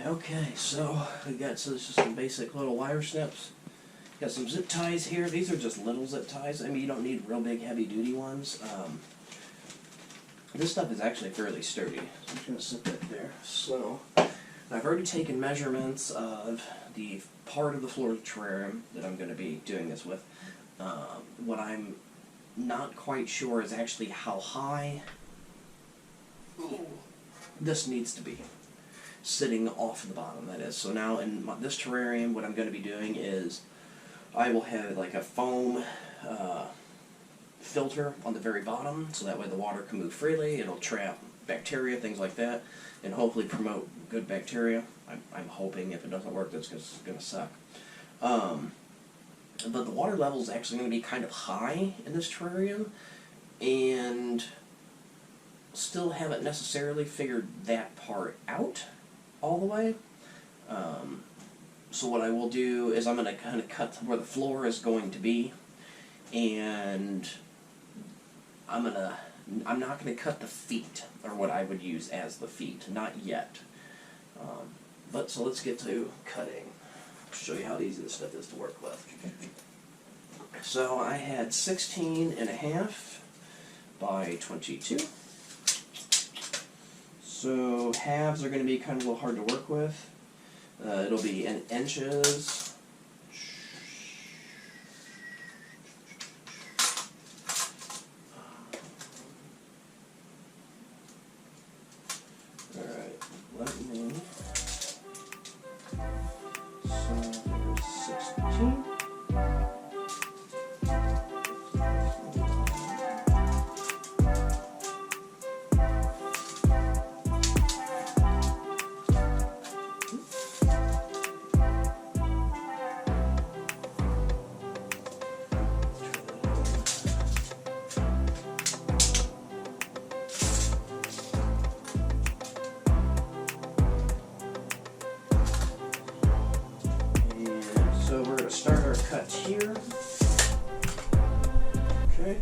Okay, so this is just some basic little wire snips. Got some zip ties here. These are just little zip ties. I mean, you don't need real big heavy duty ones. This stuff is actually fairly sturdy. So I'm just going to set that there. So I've already taken measurements of the part of the floor of the terrarium that I'm going to be doing this with. What I'm not quite sure is actually how high this needs to be. Sitting off the bottom, that is. So now in this terrarium, what I'm going to be doing is I will have like a foam filter on the very bottom, so that way the water can move freely. It'll trap bacteria, things like that, and hopefully promote good bacteria. I'm hoping. If it doesn't work, that's going to suck. But the water level is actually going to be kind of high in this terrarium, and still haven't necessarily figured that part out all the way. So what I will do is I'm going to kind of cut where the floor is going to be, and I'm not going to cut the feet, or what I would use as the feet, not yet. But so let's get to cutting. Show you how easy this stuff is to work with. So I had 16.5 by 22. So halves are going to be kind of a little hard to work with. It'll be in inches. Alright, let me. So there's 16. So we're going to start our cut here. Okay.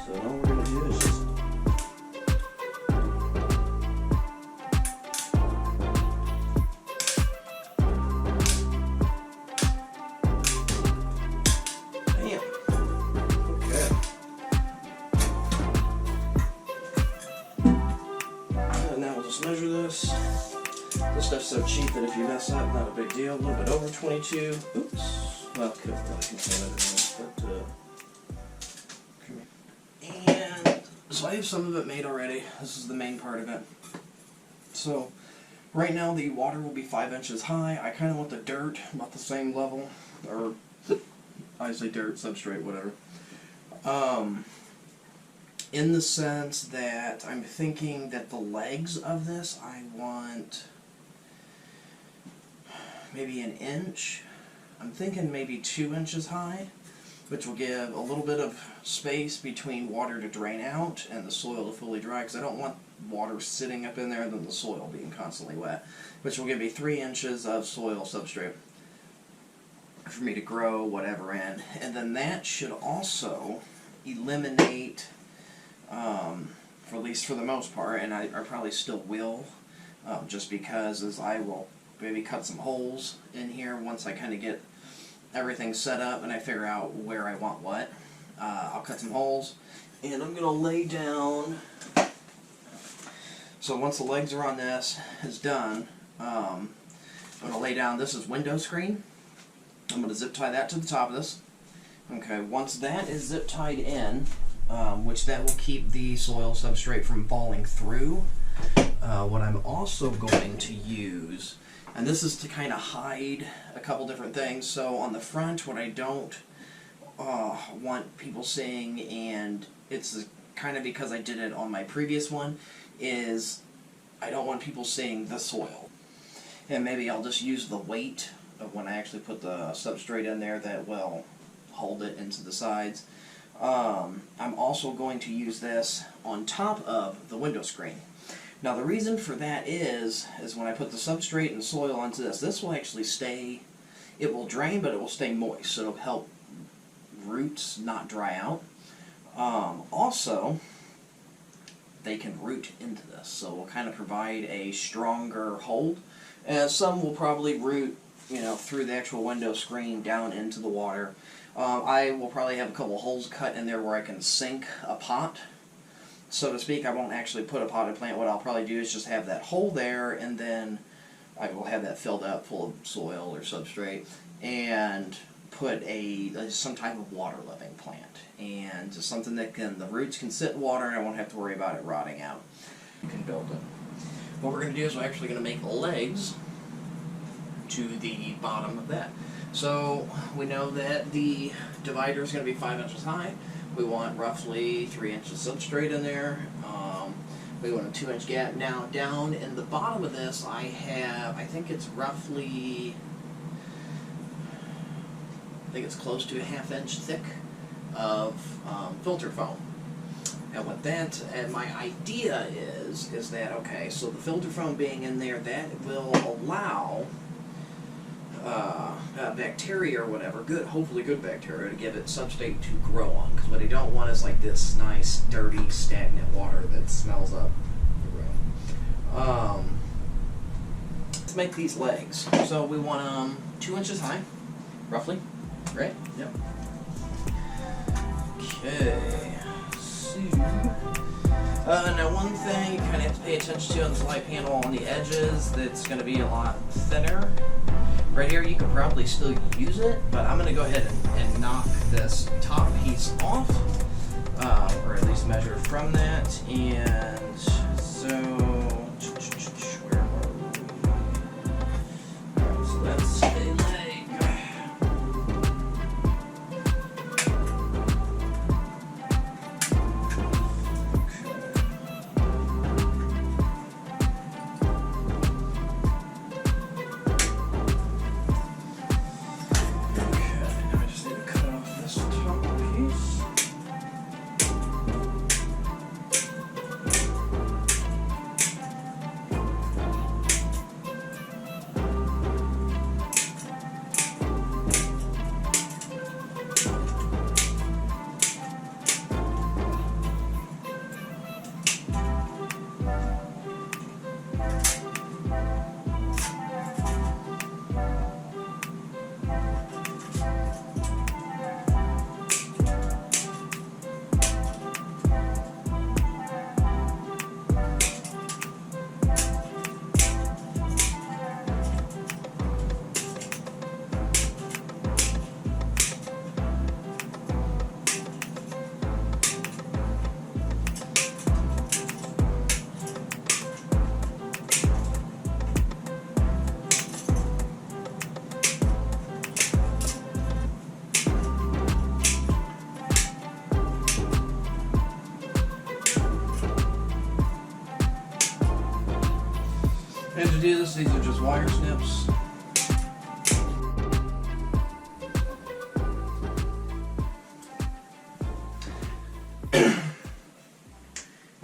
So all we're going to do is just bam. Okay. And now we'll just measure this. This stuff's so cheap that if you mess up, not a big deal. A little bit over 22. Oops. Well, could have really contained it, but and so I have some of it made already. This is the main part of it. So right now the water will be 5 inches high. I kind of want the dirt about the same level, or I say dirt, substrate, whatever. In the sense that I'm thinking that the legs of this, I want maybe an inch. I'm thinking maybe 2 inches high, which will give a little bit of space between water to drain out and the soil to fully dry, because I don't want water sitting up in there and then the soil being constantly wet, which will give me 3 inches of soil substrate for me to grow whatever in. And then that should also eliminate, for at least for the most part, and I probably still will, just because as I will maybe cut some holes in here once I kind of get everything set up and I figure out where I want what. I'll cut some holes, and I'm going to lay down. So once the legs are on this is done, I'm going to lay down, this is window screen. I'm going to zip tie that to the top of this. Okay, once that is zip tied in, which that will keep the soil substrate from falling through, what I'm also going to use, and this is to kind of hide a couple different things. So on the front, what I don't want people seeing, and it's kind of because I did it on my previous one, is I don't want people seeing the soil. And maybe I'll just use the weight of when I actually put the substrate in there that will hold it into the sides. I'm also going to use this on top of the window screen. Now the reason for that is when I put the substrate and soil onto this will actually stay, it will drain, but it will stay moist, so it'll help roots not dry out. Also, they can root into this. So we'll kind of provide a stronger hold. And some will probably root, you know, through the actual window screen down into the water. I will probably have a couple holes cut in there where I can sink a pot, so to speak. I won't actually put a potted plant. What I'll probably do is just have that hole there, and then I will have that filled up full of soil or substrate, and put some type of water-loving plant, and just something that the roots can sit in water, and I won't have to worry about it rotting out. You can build it. What we're going to do is we're actually going to make legs to the bottom of that. So we know that the divider is going to be 5 inches high. We want roughly 3 inches substrate in there. We want a 2-inch gap. Now down in the bottom of this I think it's roughly, I think it's close to a 1/2 inch thick of filter foam. And what that, and my idea is that, okay, so the filter foam being in there, that will allow bacteria or whatever, hopefully good bacteria, to give it substrate to grow on. Because what I don't want is like this nice, dirty, stagnant water that smells up the room. Let's make these legs. So we want them 2 inches high, roughly, right? Yep. Okay. So, now one thing you kind of have to pay attention to on the slide panel on the edges, that's going to be a lot thinner. Right here you could probably still use it, but I'm going to go ahead and knock this top piece off, or at least measure from that. And so, where are we? So that's a leg. And to do this, these are just wire snips.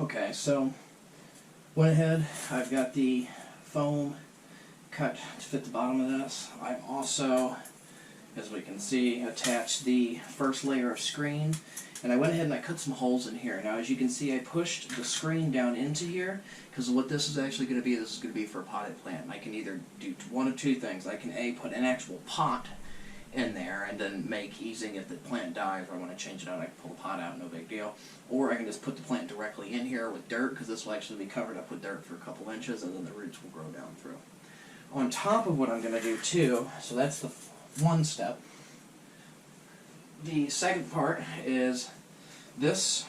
Okay, so went ahead, I've got the foam cut to fit the bottom of this. I've also, as we can see, attached the first layer of screen, and I went ahead and I cut some holes in here. Now as you can see, I pushed the screen down into here, because what this is actually going to be, this is going to be for a potted plant. And I can either do one of two things. I can put an actual pot in there and then make easing if the plant dies, or I want to change it out, I can pull the pot out, no big deal. Or I can just put the plant directly in here with dirt, because this will actually be covered up with dirt for a couple inches, and then the roots will grow down through. On top of what I'm going to do too, so that's the one step. The second part is this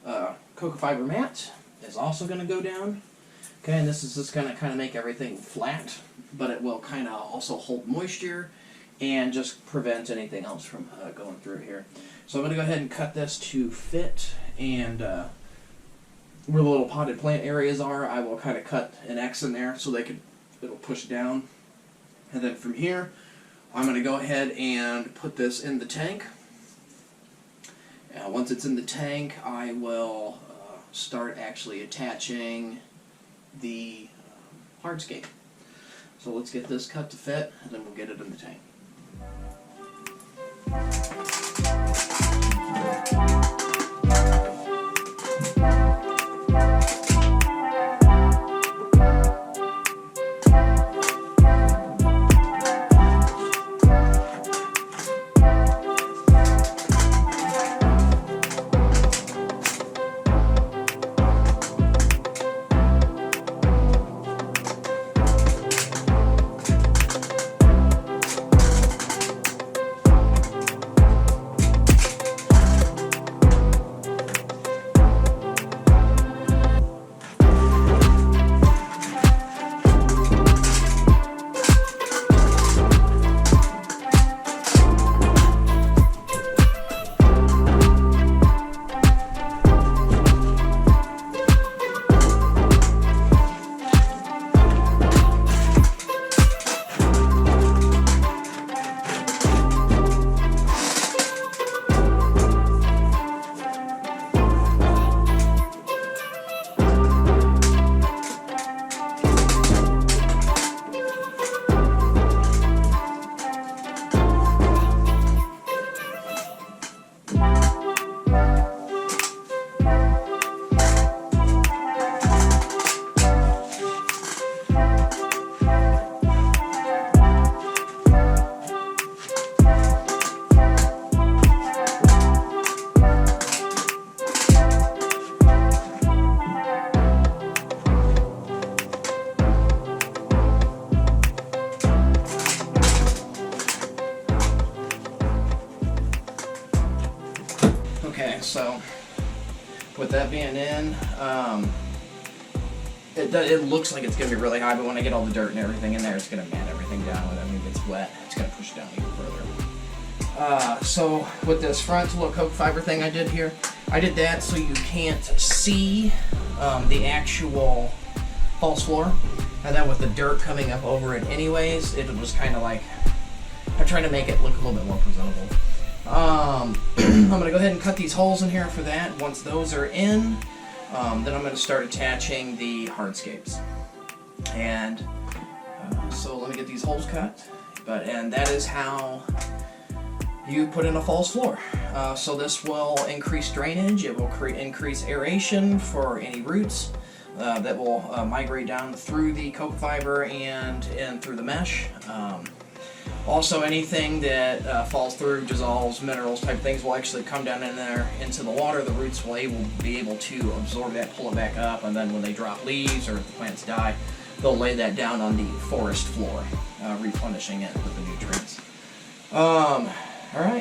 cocoa fiber mat is also going to go down. Okay, and this is just going to kind of make everything flat, but it will kind of also hold moisture and just prevent anything else from going through here. So I'm going to go ahead and cut this to fit, and where the little potted plant areas are, I will kind of cut an X in there so it'll push down. And then from here, I'm going to go ahead and put this in the tank. Once it's in the tank, I will start actually attaching the hardscape. So let's get this cut to fit, and then we'll get it in the tank. So with that being in, it looks like it's going to be really high, but when I get all the dirt and everything in there, it's going to mat everything down. When it gets wet, it's going to push it down even further. So with this front little coke fiber thing I did here, I did that so you can't see the actual false floor, and then with the dirt coming up over it anyways, it was kind of like, I tried to make it look a little bit more presentable. I'm going to go ahead and cut these holes in here for that. Once those are in, then I'm going to start attaching the hardscapes. And so let me get these holes cut. And that is how you put in a false floor. So this will increase drainage. It will increase aeration for any roots that will migrate down through the coke fiber and through the mesh. Also, anything that falls through, dissolves, minerals type things will actually come down in there into the water. The roots will be able to absorb that, pull it back up, and then when they drop leaves or if the plants die, they'll lay that down on the forest floor, replenishing it with the nutrients. All right.